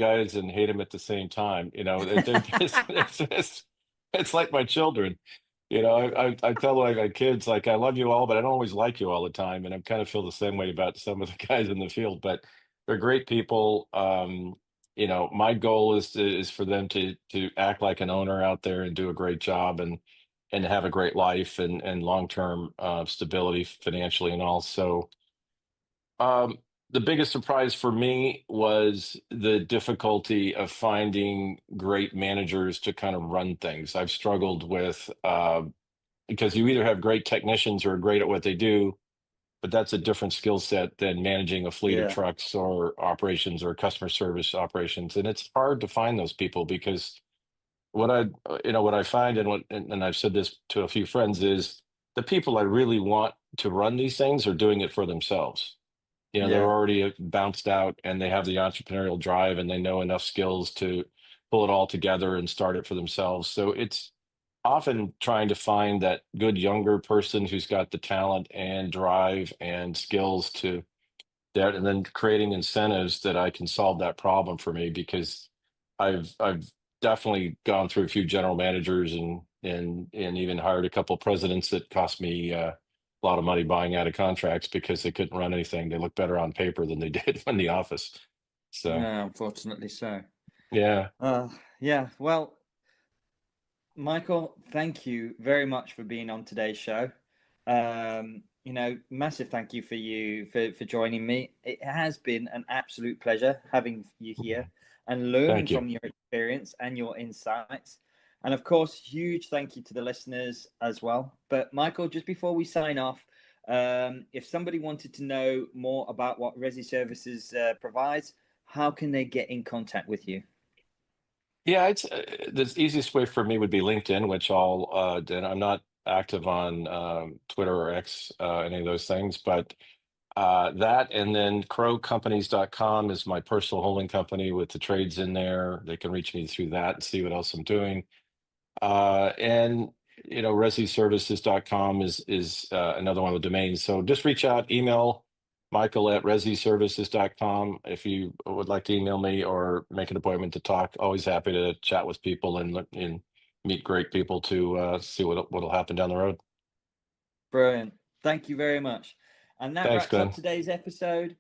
guys and hate them at the same time. It's like my children. I tell my kids, like, I love you all, but I don't always like you all the time. And I kind of feel the same way about some of the guys in the field, but they're great people. My goal is for them to act like an owner out there and do a great job and have a great life and long-term stability financially and all. So um, the biggest surprise for me was the difficulty of finding great managers to kind of run things. I've struggled with because you either have great technicians who are great at what they do, but that's a different skill set than managing a fleet of Yeah. trucks or operations or customer service operations. And it's hard to find those people because what I find and I've said this to a few friends is the people I really want to run these things are doing it for themselves. They're Yeah. already bounced out and they have the entrepreneurial drive and they know enough skills to pull it all together and start it for themselves. So it's often trying to find that good younger person who's got the talent and drive and skills to that, and then creating incentives that I can solve that problem for me because I've definitely gone through a few general managers and even hired a couple presidents that cost me a lot of money buying out of contracts because they couldn't run anything. They look better on paper than they did in the office. So Yeah, unfortunately so. yeah, Uh, yeah. Well, Michael, thank you very much for being on today's show. Massive thank you for joining me. It has been an absolute pleasure having you here and learning thank you. from your experience and your insights. And of course, huge thank you to the listeners as well. But Michael, just before we sign off, if somebody wanted to know more about what Resi Services provides, how can they get in contact with you? Yeah, it's the easiest way for me would be LinkedIn, which and I'm not active on Twitter or X, any of those things, but that and then crowcompanies.com is my personal holding company with the trades in there. They can reach me through that and see what else I'm doing. And resiservices.com is another one of the domains. So just reach out, email Michael at resiservices.com if you would like to email me or make an appointment to talk. Always happy to chat with people and meet great people to see what'll happen down the road. Brilliant. Thank you very much. And that Thanks, wraps up Glenn. today's episode.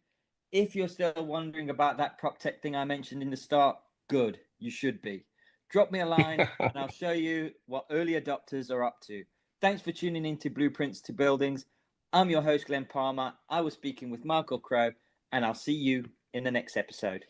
If you're still wondering about that prop tech thing I mentioned in the start, good. You should be. Drop me a line and I'll show you what early adopters are up to. Thanks for tuning in to Blueprints to Buildings. I'm your host, Glen Palmer. I was speaking with Michael Crow, and I'll see you in the next episode.